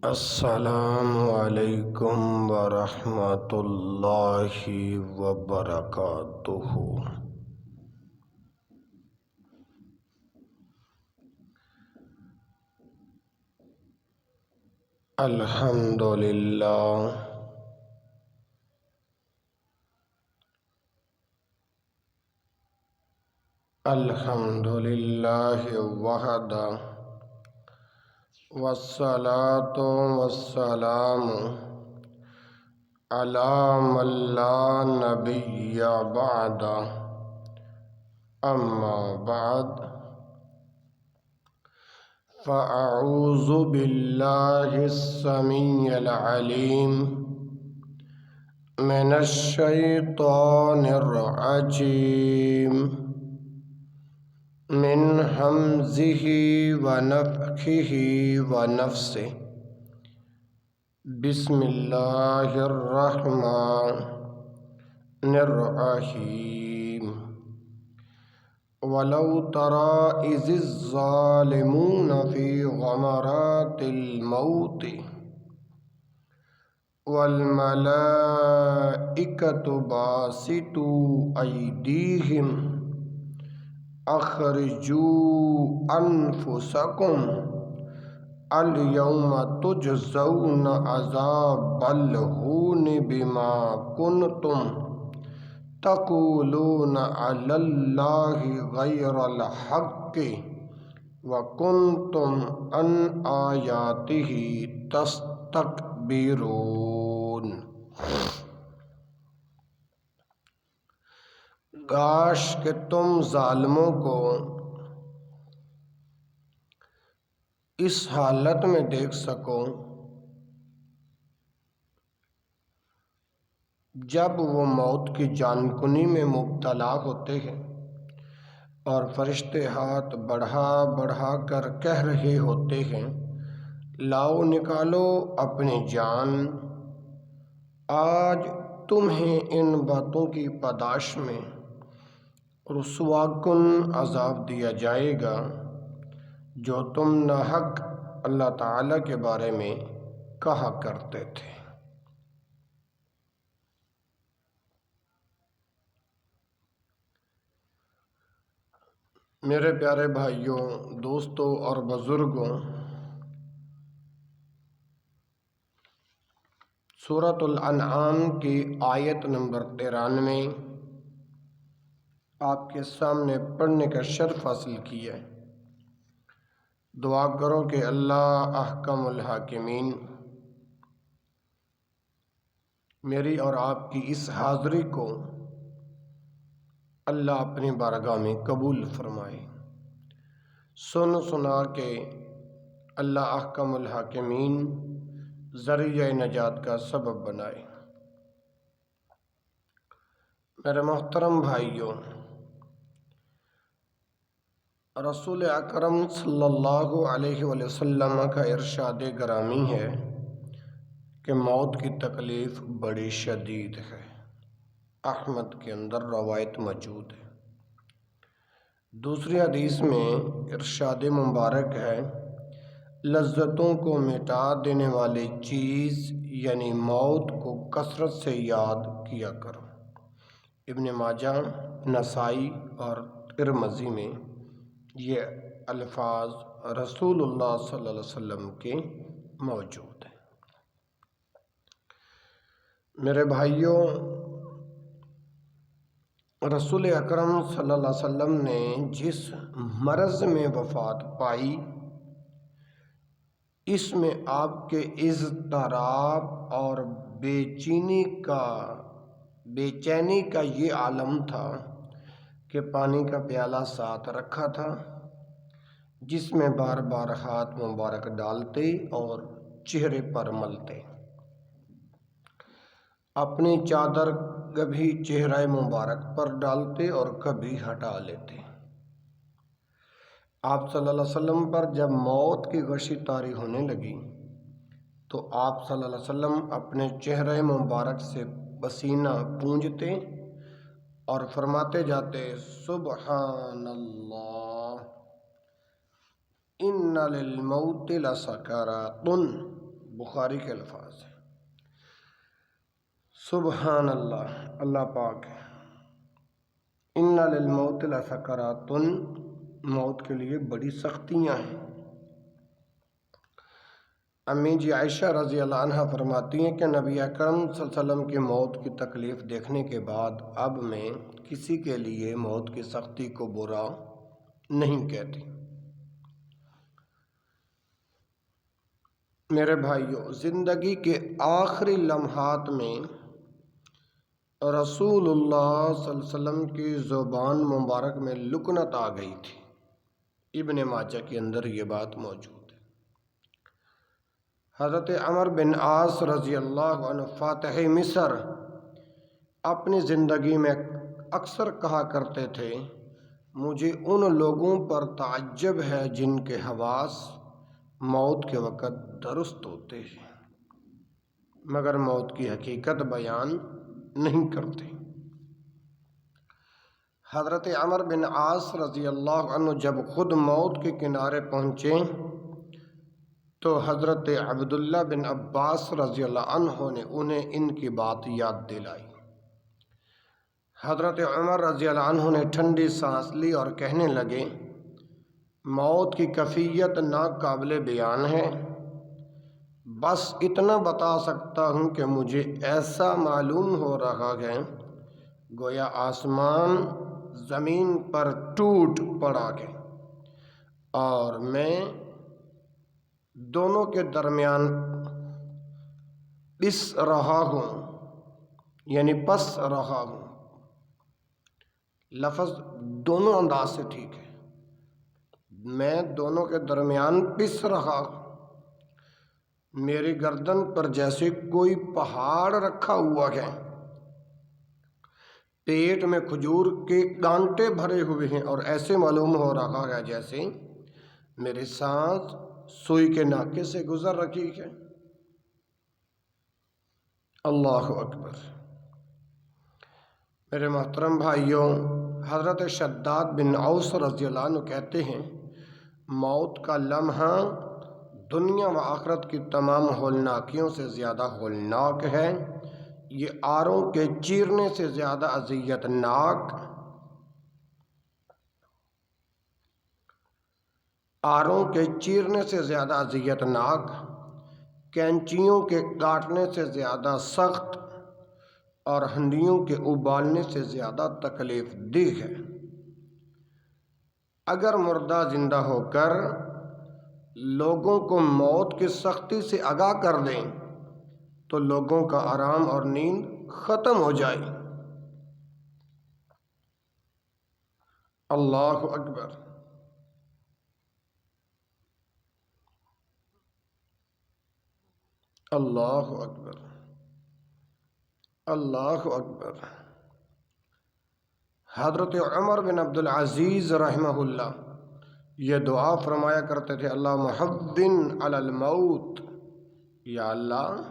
السلام علیکم ورحمۃ اللہ وبرکاتہ۔ الحمد للہ الحمد للہ وحدہ والصلاة والسلام علی من لا نبی بعد اما بعد فاعوذ باللہ السمیع العلیم من الشیطان الرجیم من ہمزہ ونفخہ ونفثہ بسم اللہ الرحمن الرحیم ولو تری اذ الظالمون فی غمرات الموت والملائکۃ باسطوا ایدیہم اخرجوا انفسکم الیوم تجزون عذاب الہون بما کنتم تقولون علی اللہ غیر الحق وکنتم عن آیاتہ تستکبرون۔ کاش کہ تم ظالموں کو اس حالت میں دیکھ سکو جب وہ موت کی جان کنی میں مبتلا ہوتے ہیں اور فرشتے ہاتھ بڑھا بڑھا کر کہہ رہے ہوتے ہیں، لاؤ نکالو اپنی جان، آج تمہیں ان باتوں کی پاداش میں رسوا کن عذاب دیا جائے گا جو تم ناحق اللہ تعالیٰ کے بارے میں کہا کرتے تھے۔ میرے پیارے بھائیوں، دوستوں اور بزرگوں، سورۃ الانعام کی آیت نمبر 93 آپ کے سامنے پڑھنے کا شرف حاصل کیا ہے۔ دعا کرو کہ اللہ احکم الحاکمین میری اور آپ کی اس حاضری کو اللہ اپنی بارگاہ میں قبول فرمائے۔ سن سنا کے اللہ احکم الحاکمین ذریعہ نجات کا سبب بنائے۔ میرے محترم بھائیوں، رسول اکرم صلی اللہ علیہ وآلہ وسلم کا ارشاد گرامی ہے کہ موت کی تکلیف بڑی شدید ہے۔ احمد کے اندر روایت موجود ہے۔ دوسری حدیث میں ارشاد مبارک ہے، لذتوں کو مٹا دینے والی چیز یعنی موت کو کثرت سے یاد کیا کرو۔ ابن ماجہ، نسائی اور ترمذی میں یہ الفاظ رسول اللہ صلی اللہ علیہ وسلم کے موجود ہیں۔ میرے بھائیوں، رسول اکرم صلی اللہ علیہ وسلم نے جس مرض میں وفات پائی، اس میں آپ کے اضطراب اور بے چینی کا یہ عالم تھا کہ پانی کا پیالہ ساتھ رکھا تھا جس میں بار بار ہاتھ مبارک ڈالتے اور چہرے پر ملتے، اپنی چادر کبھی چہرہ مبارک پر ڈالتے اور کبھی ہٹا لیتے۔ آپ صلی اللہ علیہ وسلم پر جب موت کی غشی طاری ہونے لگی تو آپ صلی اللہ علیہ وسلم اپنے چہرہ مبارک سے پسینہ پونجھتے اور فرماتے جاتے، سبحان اللہ ان للموت لسکرات، بخاری کے الفاظ ہیں۔ سبحان اللہ، اللہ پاک ہے۔ ان للموت لسکرات، موت کے لیے بڑی سختیاں ہیں۔ امی جی عائشہ رضی اللہ عنہ فرماتی ہیں کہ نبی اکرم صلی اللہ علیہ وسلم کی موت کی تکلیف دیکھنے کے بعد اب میں کسی کے لیے موت کی سختی کو برا نہیں کہتی۔ میرے بھائیوں، زندگی کے آخری لمحات میں رسول اللہ صلی اللہ علیہ وسلم کی زبان مبارک میں لکنت آ گئی تھی۔ ابن ماجہ کے اندر یہ بات موجود ہے۔ حضرت عمر بن عاص رضی اللہ عنہ فاتح مصر اپنی زندگی میں اکثر کہا کرتے تھے، مجھے ان لوگوں پر تعجب ہے جن کے حواس موت کے وقت درست ہوتے ہیں مگر موت کی حقیقت بیان نہیں کرتے۔ حضرت عمر بن عاص رضی اللہ عنہ جب خود موت کے کنارے پہنچے تو حضرت عبداللہ بن عباس رضی اللہ عنہ نے انہیں ان کی بات یاد دلائی۔ حضرت عمر رضی اللہ عنہ نے ٹھنڈی سانس لی اور کہنے لگے، موت کی کیفیت ناقابل بیان ہے، بس اتنا بتا سکتا ہوں کہ مجھے ایسا معلوم ہو رہا ہے گویا آسمان زمین پر ٹوٹ پڑا ہے اور میں دونوں کے درمیان پس رہا ہوں۔ لفظ دونوں انداز سے ٹھیک ہے، میں دونوں کے درمیان پس رہا ہوں۔ میری گردن پر جیسے کوئی پہاڑ رکھا ہوا ہے، پیٹ میں کھجور کے کانٹے بھرے ہوئے ہیں اور ایسے معلوم ہو رہا ہے جیسے میری سانس سوئی کے ناکے سے گزر رہی ہے۔ اللہ اکبر۔ میرے محترم بھائیوں، حضرت شداد بن اوس رضی اللہ عنہ کہتے ہیں، موت کا لمحہ دنیا و آخرت کی تمام ہولناکیوں سے زیادہ ہولناک ہے، یہ آروں کے چیرنے سے زیادہ اذیت ناک، کینچیوں کے کاٹنے سے زیادہ سخت اور ہنڈیوں کے ابالنے سے زیادہ تکلیف دہ ہے۔ اگر مردہ زندہ ہو کر لوگوں کو موت کی سختی سے آگاہ کر دیں تو لوگوں کا آرام اور نیند ختم ہو جائے۔ اللہ اکبر۔ اللہ اکبر، اللہ اکبر۔ حضرت عمر بن عبدالعزیز رحمہ اللہ یہ دعا فرمایا کرتے تھے، اللہم حبن علی الموت، یا اللہ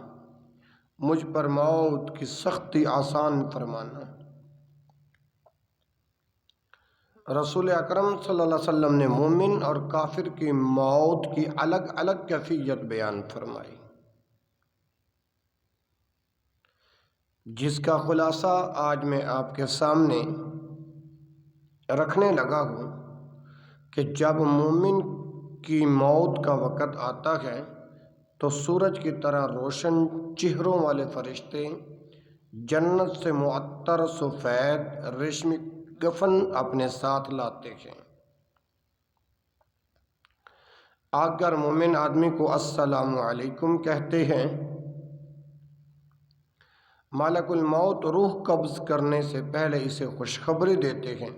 مجھ پر موت کی سختی آسان فرمانا۔ رسول اکرم صلی اللہ علیہ وسلم نے مومن اور کافر کی موت کی الگ الگ کیفیت بیان فرمائی، جس کا خلاصہ آج میں آپ کے سامنے رکھنے لگا ہوں کہ جب مومن کی موت کا وقت آتا ہے تو سورج کی طرح روشن چہروں والے فرشتے جنت سے معطر سفید ریشمی کفن اپنے ساتھ لاتے ہیں۔ اگر مومن آدمی کو السلام علیکم کہتے ہیں، ملک الموت روح قبض کرنے سے پہلے اسے خوشخبری دیتے ہیں،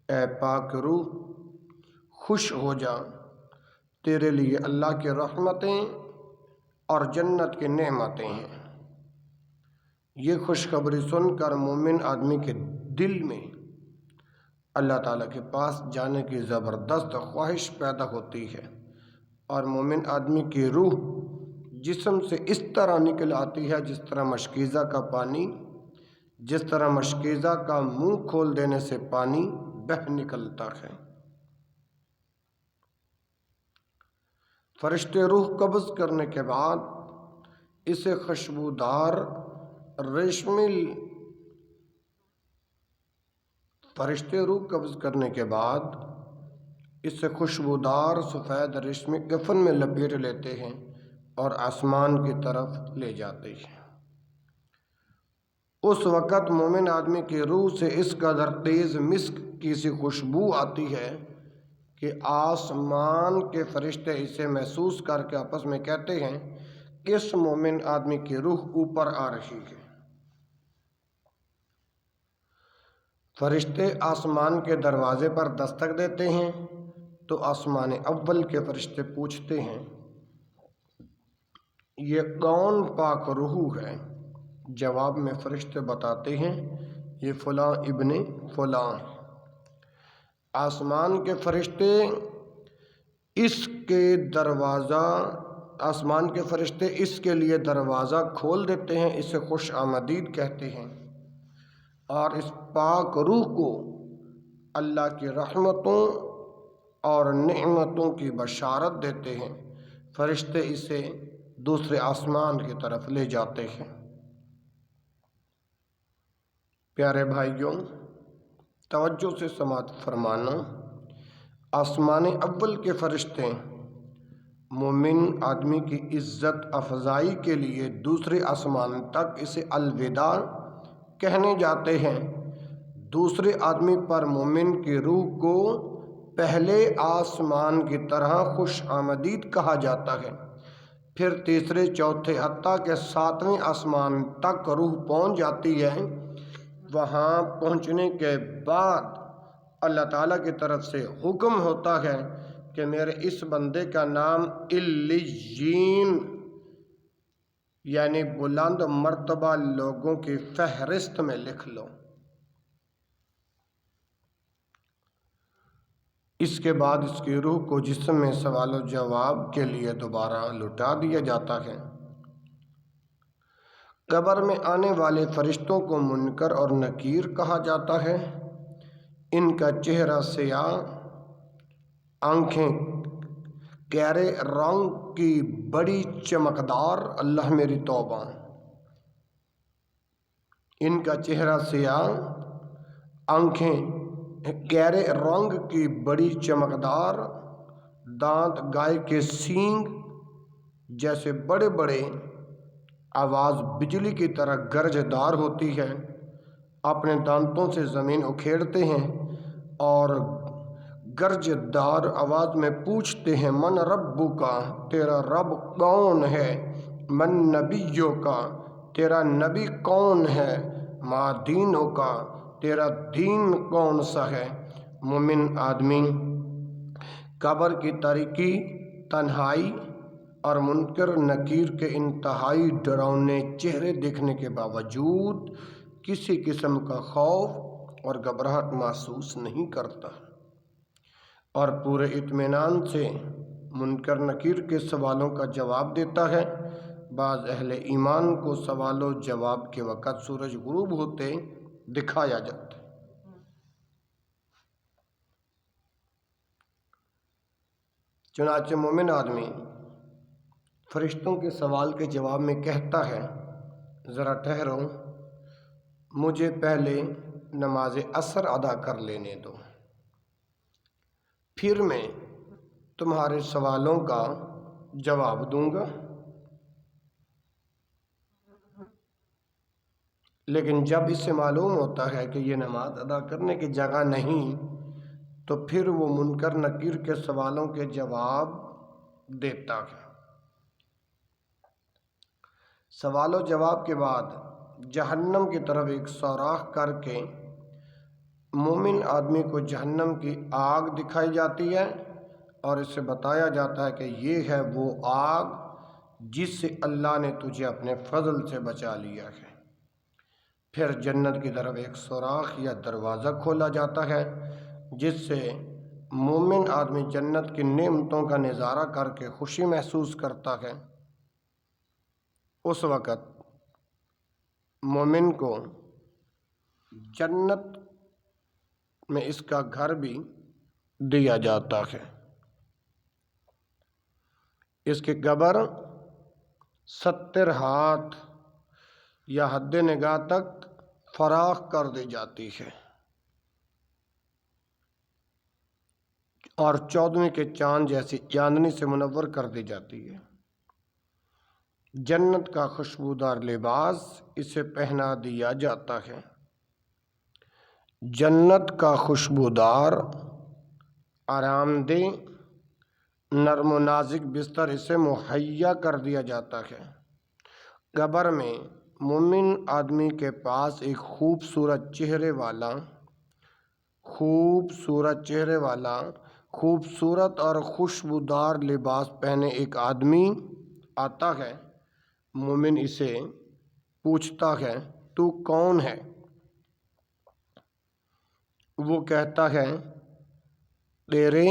اے پاک روح خوش ہو جا، تیرے لیے اللہ کی رحمتیں اور جنت کی نعمتیں ہیں۔ یہ خوشخبری سن کر مومن آدمی کے دل میں اللہ تعالیٰ کے پاس جانے کی زبردست خواہش پیدا ہوتی ہے اور مومن آدمی کی روح جسم سے اس طرح نکل آتی ہے جس طرح مشکیزہ کا منہ کھول دینے سے پانی بہہ نکلتا ہے۔ فرشتے روح قبض کرنے کے بعد اسے خوشبودار ریشمی فرشتے روح قبض کرنے کے بعد اسے خوشبودار سفید ریشمی کفن میں لپیٹ لیتے ہیں اور آسمان کی طرف لے جاتے ہیں۔ اس وقت مومن آدمی کی روح سے اس قدر تیز مسک کی سی خوشبو آتی ہے کہ آسمان کے فرشتے اسے محسوس کر کے آپس میں کہتے ہیں کہ اس مومن آدمی کی روح اوپر آ رہی ہے۔ فرشتے آسمان کے دروازے پر دستک دیتے ہیں تو آسمان اول کے فرشتے پوچھتے ہیں یہ کون پاک روح ہے؟ جواب میں فرشتے بتاتے ہیں یہ فلاں ابن فلاں۔ آسمان کے فرشتے اس کے لیے دروازہ کھول دیتے ہیں، اسے خوش آمدید کہتے ہیں اور اس پاک روح کو اللہ کی رحمتوں اور نعمتوں کی بشارت دیتے ہیں۔ فرشتے اسے دوسرے آسمان کی طرف لے جاتے ہیں۔ پیارے بھائیوں، توجہ سے سماعت فرمانا۔ آسمان اول کے فرشتے مومن آدمی کی عزت افزائی کے لیے دوسرے آسمان تک اسے الوداع کہنے جاتے ہیں۔ دوسرے آدمی پر مومن کی روح کو پہلے آسمان کی طرح خوش آمدید کہا جاتا ہے، پھر تیسرے، چوتھے، حتیٰ کہ 7ویں آسمان تک روح پہنچ جاتی ہے۔ وہاں پہنچنے کے بعد اللہ تعالیٰ کی طرف سے حکم ہوتا ہے کہ میرے اس بندے کا نام علیین یعنی بلند مرتبہ لوگوں کی فہرست میں لکھ لو۔ اس کے بعد اس کی روح کو جسم میں سوال و جواب کے لیے دوبارہ لوٹا دیا جاتا ہے۔ قبر میں آنے والے فرشتوں کو منکر اور نکیر کہا جاتا ہے۔ ان کا چہرہ سیاہ، آنکھیں گہرے رنگ کی بڑی چمکدار، اللہ میری توبہ۔ ان کا چہرہ سیاہ، آنکھیں گہرے رنگ کی بڑی چمکدار، دانت گائے کے سینگ جیسے بڑے بڑے، آواز بجلی کی طرح گرجدار ہوتی ہے۔ اپنے دانتوں سے زمین اکھیڑتے ہیں اور گرجدار آواز میں پوچھتے ہیں من ربو کا، تیرا رب کون ہے؟ من نبیوں کا، تیرا نبی کون ہے؟ ما دینوں کا، تیرا دین کون سا ہے؟ مومن آدمی قبر کی تاریکی، تنہائی اور منکر نکیر کے انتہائی ڈراؤنے چہرے دیکھنے کے باوجود کسی قسم کا خوف اور گھبراہٹ محسوس نہیں کرتا اور پورے اطمینان سے منکر نکیر کے سوالوں کا جواب دیتا ہے۔ بعض اہل ایمان کو سوال و جواب کے وقت سورج غروب ہوتے دکھایا جاتا ہے۔ چنانچہ مومن آدمی فرشتوں کے سوال کے جواب میں کہتا ہے ذرا ٹھہرو، مجھے پہلے نماز عصر ادا کر لینے دو، پھر میں تمہارے سوالوں کا جواب دوں گا۔ لیکن جب اس سے معلوم ہوتا ہے کہ یہ نماز ادا کرنے کی جگہ نہیں تو پھر وہ منکر نکیر کے سوالوں کے جواب دیتا ہے۔ سوال و جواب کے بعد جہنم کی طرف ایک سوراخ کر کے مومن آدمی کو جہنم کی آگ دکھائی جاتی ہے اور اسے بتایا جاتا ہے کہ یہ ہے وہ آگ جس سے اللہ نے تجھے اپنے فضل سے بچا لیا ہے۔ پھر جنت کی طرف ایک سوراخ یا دروازہ کھولا جاتا ہے جس سے مومن آدمی جنت کی نعمتوں کا نظارہ کر کے خوشی محسوس کرتا ہے۔ اس وقت مومن کو جنت میں اس کا گھر بھی دیا جاتا ہے۔ اس کی قبر 70 ہاتھ یا حد نگاہ تک فراخ کر دی جاتی ہے اور 14ویں کے چاند جیسی چاندنی سے منور کر دی جاتی ہے۔ جنت کا خوشبودار لباس اسے پہنا دیا جاتا ہے۔ جنت کا خوشبودار آرام دہ نرم و نازک بستر اسے مہیا کر دیا جاتا ہے۔ قبر میں مومن آدمی کے پاس ایک خوبصورت چہرے والا خوبصورت اور خوشبودار لباس پہنے ایک آدمی آتا ہے۔ مومن اسے پوچھتا ہے تو کون ہے؟ وہ کہتا ہے تیرے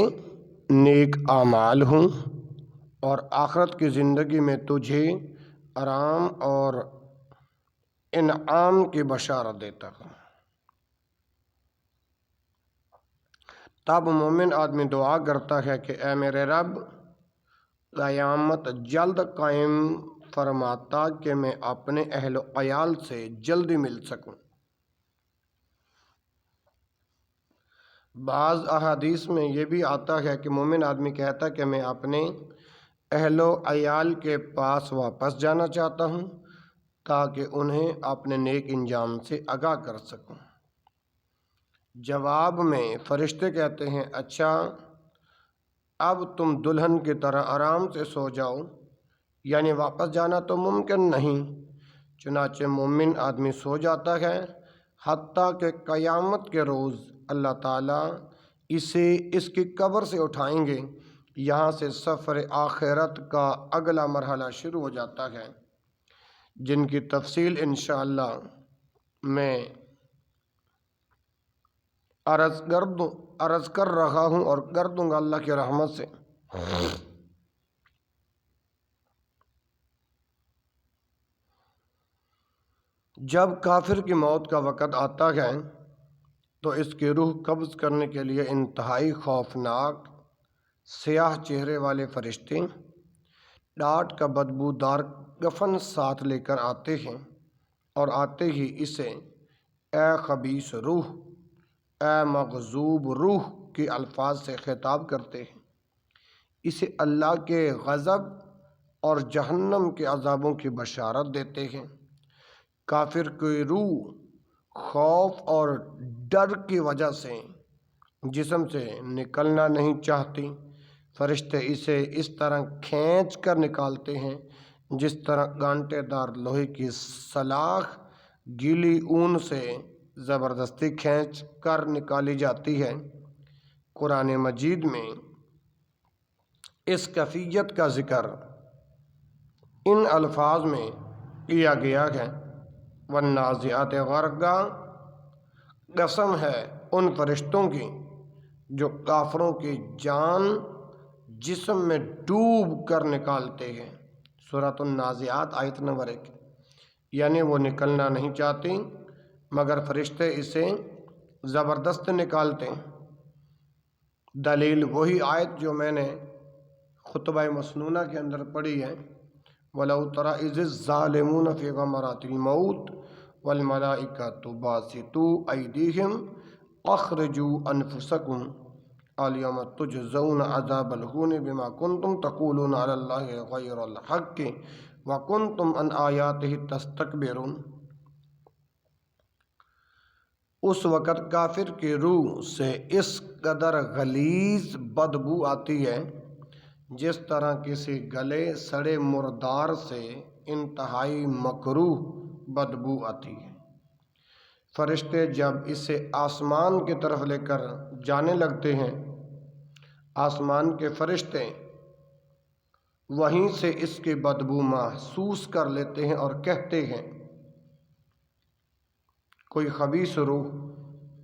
نیک اعمال ہوں اور آخرت کی زندگی میں تجھے آرام اور انعام کی بشارت دیتا ہوں۔ تب مومن آدمی دعا کرتا ہے کہ اے میرے رب، قیامت جلد قائم فرماتا کہ میں اپنے اہل و عیال سے جلدی مل سکوں۔ بعض احادیث میں یہ بھی آتا ہے کہ مومن آدمی کہتا کہ میں اپنے اہل و عیال کے پاس واپس جانا چاہتا ہوں تاکہ انہیں اپنے نیک انجام سے آگاہ کر سکوں۔ جواب میں فرشتے کہتے ہیں اچھا اب تم دلہن کی طرح آرام سے سو جاؤ، یعنی واپس جانا تو ممکن نہیں۔ چنانچہ مومن آدمی سو جاتا ہے حتیٰ کہ قیامت کے روز اللہ تعالیٰ اسے اس کی قبر سے اٹھائیں گے۔ یہاں سے سفر آخرت کا اگلا مرحلہ شروع ہو جاتا ہے، جن کی تفصیل انشاءاللہ میں عرض کر رہا ہوں اور کر دوں گا اللہ کی رحمت سے۔ جب کافر کی موت کا وقت آتا ہے تو اس کی روح قبض کرنے کے لیے انتہائی خوفناک سیاہ چہرے والے فرشتے ڈاٹ کا بدبودار کفن ساتھ لے کر آتے ہیں اور آتے ہی اسے اے خبیث روح، اے مغضوب روح کے الفاظ سے خطاب کرتے ہیں۔ اسے اللہ کے غضب اور جہنم کے عذابوں کی بشارت دیتے ہیں۔ کافر کی روح خوف اور ڈر کی وجہ سے جسم سے نکلنا نہیں چاہتی۔ فرشتے اسے اس طرح کھینچ کر نکالتے ہیں جس طرح کانٹے دار لوہے کی سلاخ گیلی اون سے زبردستی کھینچ کر نکالی جاتی ہے۔ قرآن مجید میں اس کیفیت کا ذکر ان الفاظ میں کیا گیا ہے والنازعات غرقا، قسم ہے ان فرشتوں کی جو کافروں کی جان جسم میں ڈوب کر نکالتے ہیں۔ سورۃ النازعات آیت نمبر 1۔ یعنی وہ نکلنا نہیں چاہتی مگر فرشتے اسے زبردست نکالتے ہیں۔ دلیل وہی آیت جو میں نے خطبہ مسنونہ کے اندر پڑھی ہے وَلَوْ تَرَىٰ إِذِ الظَّالِمُونَ فِي غَمَرَاتِ الْمَوْتِ وَالْمَلَائِكَةُ بَاسِطُو أَيْدِيهِمْ أَخْرِجُوا أَنفُسَكُمْ الْيَوْمَ تُجْزَوْنَ عَذَابَ الْهُونِ بِمَا كُنْتُمْ تَقُولُونَ عَلَى اللَّهِ غَيْرَ الْحَقِّ وَكُنْتُمْ عَنْ آيَاتِهِ تَسْتَكْبِرُونَ۔ اس وقت کافر کی روح سے اس قدر غلیظ بدبو آتی ہے جس طرح کسی گلے سڑے مردار سے انتہائی مکروہ بدبو آتی ہے۔ فرشتے جب اسے آسمان کی طرف لے کر جانے لگتے ہیں، آسمان کے فرشتے وہیں سے اس کی بدبو محسوس کر لیتے ہیں اور کہتے ہیں کوئی خبیث روح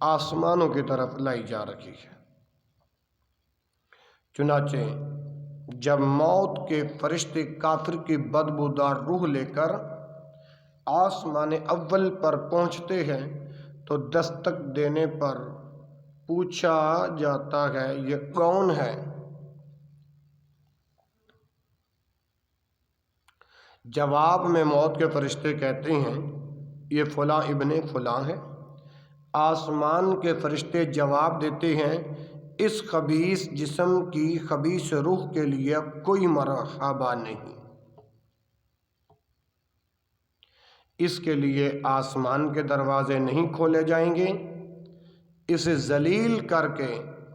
آسمانوں کی طرف لائی جا رہی ہے۔ چنانچہ جب موت کے فرشتے کافر کی بدبودار روح لے کر آسمان اول پر پہنچتے ہیں تو دستک دینے پر پوچھا جاتا ہے یہ کون ہے؟ جواب میں موت کے فرشتے کہتے ہیں یہ فلاں ابن فلاں ہے۔ آسمان کے فرشتے جواب دیتے ہیں اس خبیث جسم کی خبیث روح کے لیے کوئی مرحبا نہیں، اس کے لیے آسمان کے دروازے نہیں کھولے جائیں گے، اسے ذلیل کر کے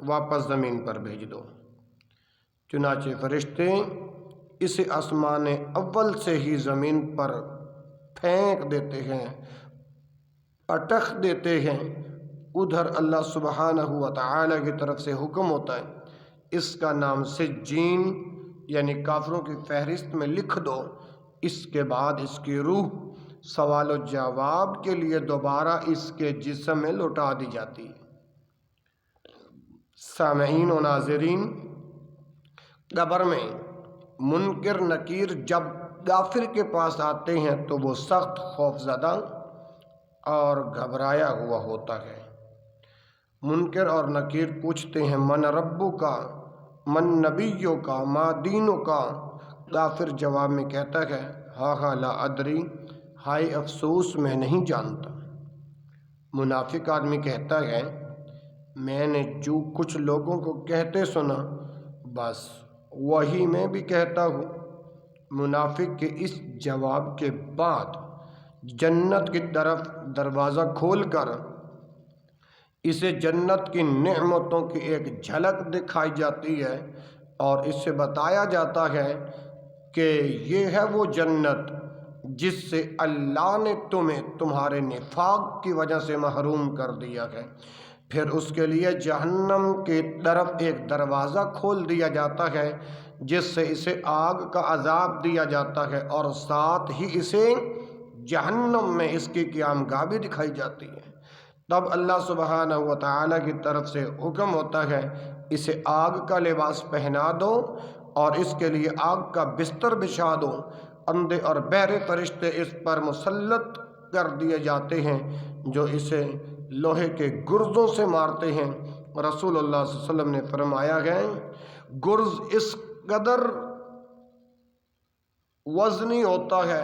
واپس زمین پر بھیج دو۔ چنانچہ فرشتے اسے آسمان اول سے ہی زمین پر پھینک دیتے ہیں، پٹخ دیتے ہیں۔ ادھر اللہ سبحانہ و تعالی کی طرف سے حکم ہوتا ہے اس کا نام سجین یعنی کافروں کی فہرست میں لکھ دو۔ اس کے بعد اس کی روح سوال و جواب کے لیے دوبارہ اس کے جسم میں لوٹا دی جاتی ہے۔ سامعین و ناظرین، قبر میں منکر نکیر جب کافر کے پاس آتے ہیں تو وہ سخت خوف زدہ اور گھبرایا ہوا ہوتا ہے۔ منکر اور نکیر پوچھتے ہیں من ربو کا، من نبیوں کا، ما دینوں کا۔ کافر جواب میں کہتا ہے ہاں لا ادری، ہائے افسوس میں نہیں جانتا۔ منافق آدمی کہتا ہے میں نے جو کچھ لوگوں کو کہتے سنا بس وہی میں بھی کہتا ہوں۔ منافق کے اس جواب کے بعد جنت کی طرف دروازہ کھول کر اسے جنت کی نعمتوں کی ایک جھلک دکھائی جاتی ہے اور اس سے بتایا جاتا ہے کہ یہ ہے وہ جنت جس سے اللہ نے تمہیں تمہارے نفاق کی وجہ سے محروم کر دیا ہے۔ پھر اس کے لیے جہنم کی طرف ایک دروازہ کھول دیا جاتا ہے جس سے اسے آگ کا عذاب دیا جاتا ہے اور ساتھ ہی اسے جہنم میں اس کی قیامگاہ بھی دکھائی جاتی ہے۔ تب اللہ سبحانہ و تعالی کی طرف سے حکم ہوتا ہے اسے آگ کا لباس پہنا دو اور اس کے لیے آگ کا بستر بچھا دو۔ اندھے اور بہرے فرشتے اس پر مسلط کر دیے جاتے ہیں جو اسے لوہے کے گرزوں سے مارتے ہیں۔ رسول اللہ صلی اللہ علیہ وسلم نے فرمایا ہے گرز اس قدر وزنی ہوتا ہے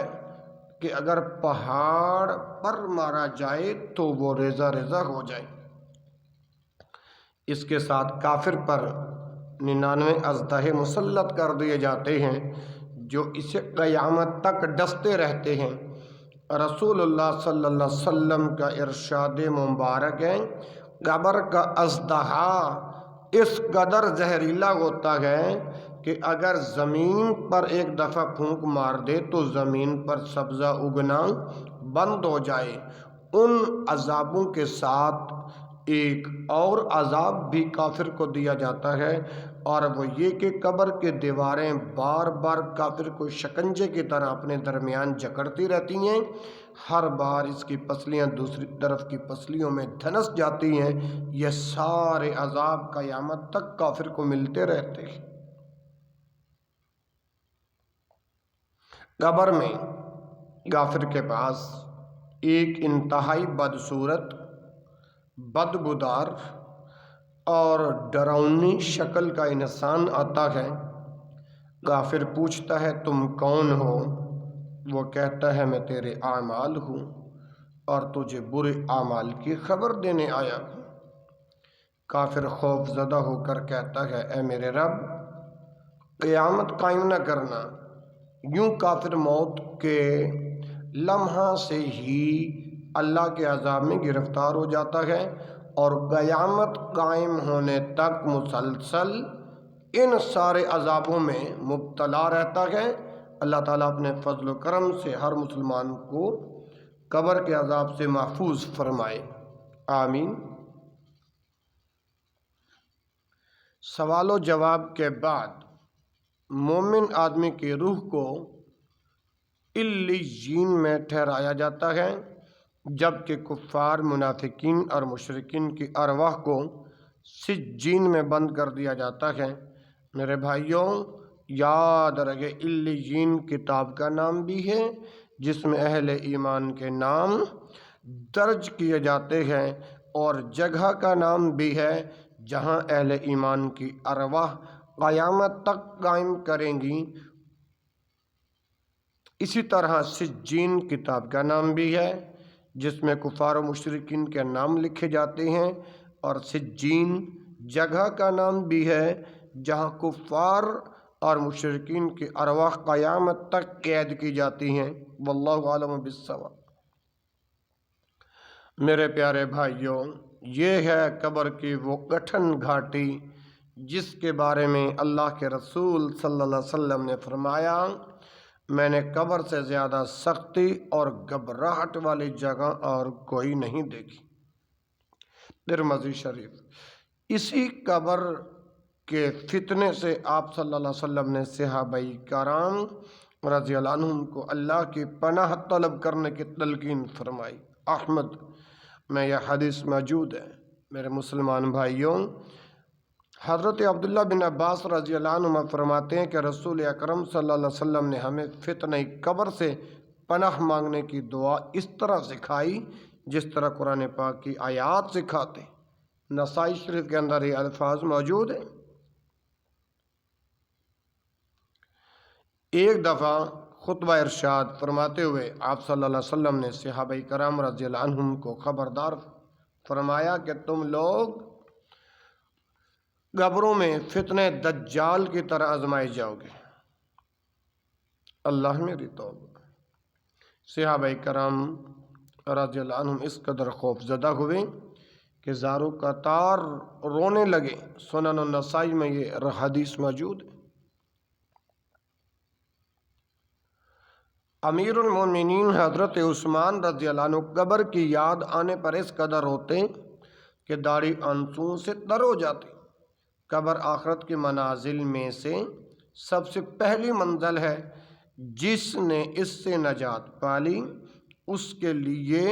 کہ اگر پہاڑ پر مارا جائے تو وہ ریزہ ریزہ ہو جائے۔ اس کے ساتھ کافر پر 99 اژدہے مسلط کر دیے جاتے ہیں جو اسے قیامت تک ڈستے رہتے ہیں۔ رسول اللہ صلی اللہ علیہ وسلم کا ارشاد مبارک ہے قبر کا اژدہا اس قدر زہریلا ہوتا ہے کہ اگر زمین پر ایک دفعہ پھونک مار دے تو زمین پر سبزہ اگنا بند ہو جائے۔ ان عذابوں کے ساتھ ایک اور عذاب بھی کافر کو دیا جاتا ہے اور وہ یہ کہ قبر کی دیواریں بار بار کافر کو شکنجے کی طرح اپنے درمیان جکڑتی رہتی ہیں۔ ہر بار اس کی پسلیاں دوسری طرف کی پسلیوں میں دھنس جاتی ہیں۔ یہ سارے عذاب قیامت تک کافر کو ملتے رہتے ہیں۔ قبر میں کافر کے پاس ایک انتہائی بدصورت، بدبودار اور ڈراؤنی شکل کا انسان آتا ہے۔ کافر پوچھتا ہے تم کون ہو؟ وہ کہتا ہے میں تیرے اعمال ہوں اور تجھے برے اعمال کی خبر دینے آیا ہوں۔ کافر خوف زدہ ہو کر کہتا ہے اے میرے رب قیامت قائم نہ کرنا۔ یوں کافر موت کے لمحہ سے ہی اللہ کے عذاب میں گرفتار ہو جاتا ہے اور قیامت قائم ہونے تک مسلسل ان سارے عذابوں میں مبتلا رہتا ہے۔ اللہ تعالیٰ اپنے فضل و کرم سے ہر مسلمان کو قبر کے عذاب سے محفوظ فرمائے، آمین۔ سوال و جواب کے بعد مومن آدمی کی روح کو علیین میں ٹھہرایا جاتا ہے جبکہ کفار، منافقین اور مشرکین کی ارواح کو سجین میں بند کر دیا جاتا ہے۔ میرے بھائیوں یاد رکھے علیین کتاب کا نام بھی ہے جس میں اہل ایمان کے نام درج کیے جاتے ہیں اور جگہ کا نام بھی ہے جہاں اہل ایمان کی ارواح قیامت تک قائم کریں گی اسی طرح سجین کتاب کا نام بھی ہے جس میں کفار و مشرکین کے نام لکھے جاتے ہیں، اور سجین جگہ کا نام بھی ہے جہاں کفار اور مشرکین کی ارواح قیامت تک قید کی جاتی ہیں۔ واللہ عالم بالصواب۔ میرے پیارے بھائیوں، یہ ہے قبر کی وہ کٹھن گھاٹی جس کے بارے میں اللہ کے رسول صلی اللہ علیہ وسلم نے فرمایا، میں نے قبر سے زیادہ سختی اور گھبراہٹ والی جگہ اور کوئی نہیں دیکھی۔ ترمذی شریف۔ اسی قبر کے فتنے سے آپ صلی اللہ علیہ وسلم نے صحابہ کرام رضی اللہ عنہم کو اللہ کی پناہ طلب کرنے کی تلقین فرمائی۔ احمد میں یہ حدیث موجود ہے۔ میرے مسلمان بھائیوں، حضرت عبداللہ بن عباس رضی اللہ عنہ فرماتے ہیں کہ رسول اکرم صلی اللہ علیہ وسلم نے ہمیں فتنہ قبر سے پناہ مانگنے کی دعا اس طرح سکھائی جس طرح قرآن پاک کی آیات سکھاتے۔ نسائی شریف کے اندر یہ الفاظ موجود ہیں۔ ایک دفعہ خطبہ ارشاد فرماتے ہوئے آپ صلی اللہ علیہ وسلم نے صحابہ کرام رضی اللہ عنہم کو خبردار فرمایا کہ تم لوگ قبروں میں فتنہ دجال کی طرح آزمائے جاؤ گے۔ اللہ میری توبہ۔ صحابہ کرام رضی اللہ عنہم اس قدر خوف زدہ ہوئے کہ زارو قطار رونے لگے۔ سنن النسائی میں یہ حدیث موجود ہے۔ امیر المومنین حضرت عثمان رضی اللہ عنہ قبر کی یاد آنے پر اس قدر ہوتے کہ داڑھی آنسوؤں سے تر ہو جاتی۔ قبر آخرت کی منازل میں سے سب سے پہلی منزل ہے۔ جس نے اس سے نجات پالی اس کے لیے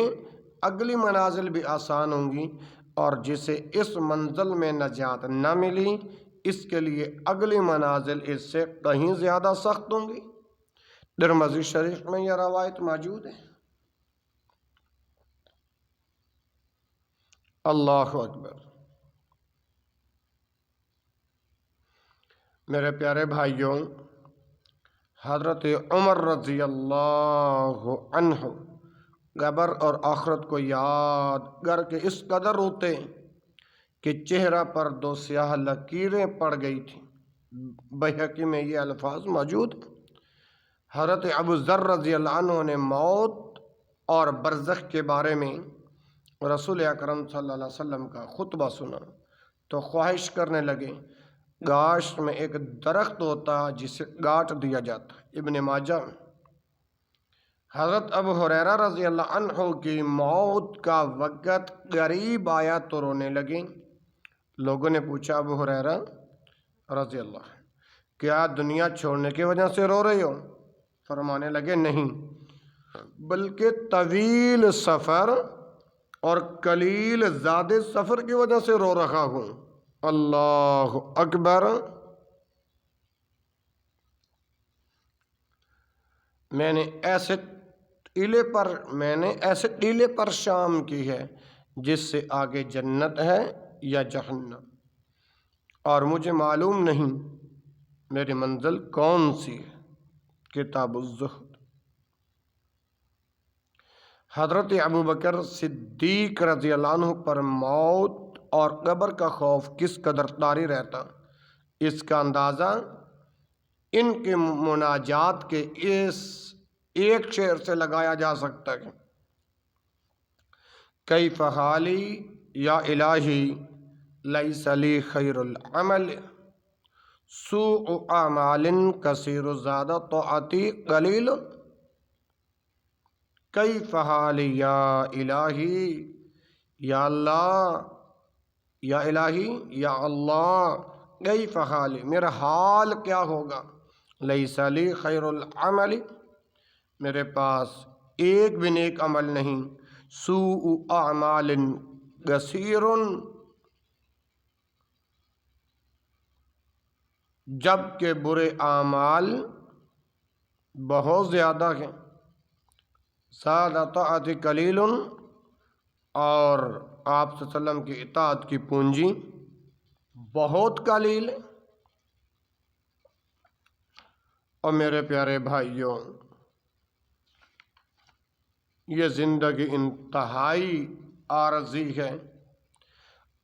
اگلی منازل بھی آسان ہوں گی، اور جسے اس منزل میں نجات نہ ملی اس کے لیے اگلی منازل اس سے کہیں زیادہ سخت ہوں گی۔ ترمذی شریف میں یہ روایت موجود ہے۔ اللہ اکبر۔ میرے پیارے بھائیوں، حضرت عمر رضی اللہ عنہ قبر اور آخرت کو یاد کر کے اس قدر روتے کہ چہرہ پر 2 سیاہ لکیریں پڑ گئی تھیں۔ بحقی میں یہ الفاظ موجود ہیں۔ حضرت ابو ذر رضی اللہ عنہ نے موت اور برزخ کے بارے میں رسول اکرم صلی اللہ علیہ وسلم کا خطبہ سنا تو خواہش کرنے لگے گاش میں ایک درخت ہوتا جسے گاٹ دیا جاتا۔ ابن ماجہ میں۔ حضرت ابو ہریرہ رضی اللہ عنہ کی موت کا وقت قریب آیا تو رونے لگے۔ لوگوں نے پوچھا ابو ہریرہ رضی اللہ عنہ، کیا دنیا چھوڑنے کی وجہ سے رو رہے ہو؟ فرمانے لگے نہیں، بلکہ طویل سفر اور قلیل زاد سفر کی وجہ سے رو رہا ہوں۔ اللہ اکبر۔ میں نے ایسے ٹیلے پر شام کی ہے جس سے آگے جنت ہے یا جہنم، اور مجھے معلوم نہیں میری منزل کون سی ہے۔ کتاب الزہد۔ حضرت ابوبکر صدیق رضی اللہ عنہ پر موت اور قبر کا خوف کس قدر طاری رہتا، اس کا اندازہ ان کے مناجات کے اس ایک شعر سے لگایا جا سکتا ہے۔ کیف حالی یا الہی لیس لی خیر العمل سوء اعمال کثیر زاد طاعتی قلیل۔ کیف حالی یا الہی، یا اللہ، یا الہی، یا اللہ، کیف حالی، میرا حال کیا ہوگا، لیس لی خیر العمل، میرے پاس ایک بھی نیک عمل نہیں، سوء اعمال کثیر، جبکہ برے اعمال بہت زیادہ ہیں، زاد طاعت قلیل، اور آپ صلی اللہ علیہ وسلم کی اطاعت کی پونجی بہت قلیل ہے۔ اور میرے پیارے بھائیوں، یہ زندگی انتہائی عارضی ہے۔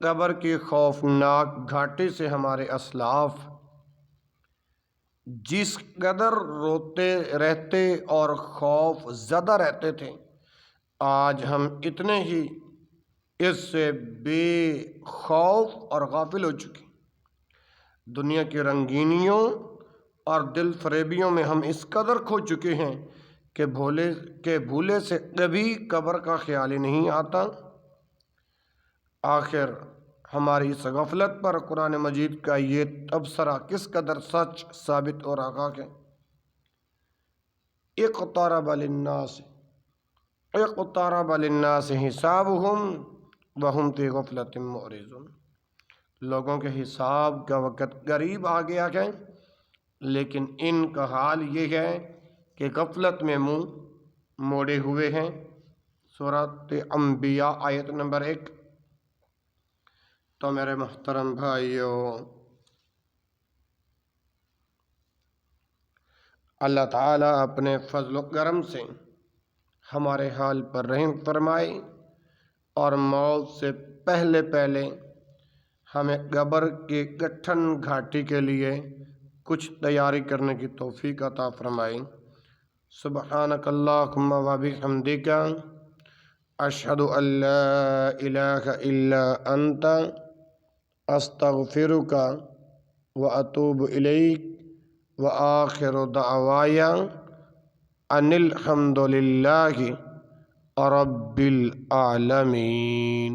قبر کی خوفناک گھاٹی سے ہمارے اسلاف جس قدر روتے رہتے اور خوف زدہ رہتے تھے، آج ہم اتنے ہی اس سے بے خوف اور غافل ہو چکے۔ دنیا کی رنگینیوں اور دل فریبیوں میں ہم اس قدر کھو چکے ہیں کہ بھولے سے کبھی قبر کا خیال ہی نہیں آتا۔ آخر ہماری اس غفلت پر قرآن مجید کا یہ تبصرہ کس قدر سچ ثابت ہو رہا ہے۔ اقترب للناس حسابهم وهم فی غفلۃ معرضون۔ لوگوں کے حساب کا وقت قریب آ گیا ہے، لیکن ان کا حال یہ ہے کہ غفلت میں منہ موڑے ہوئے ہیں۔ سورۃ انبیاء آیت نمبر 1۔ تو میرے محترم بھائیو، اللہ تعالیٰ اپنے فضل و کرم سے ہمارے حال پر رحم فرمائے اور موت سے پہلے پہلے ہمیں قبر کی کٹھن گھاٹی کے لیے کچھ تیاری کرنے کی توفیق عطا فرمائے۔ سبحانک اللہم و بحمدک، اشہد ان لا الہ الا انت، استغفرک و اتوب الیک، و آخر دعوایا ان الحمد للہ رب العالمین۔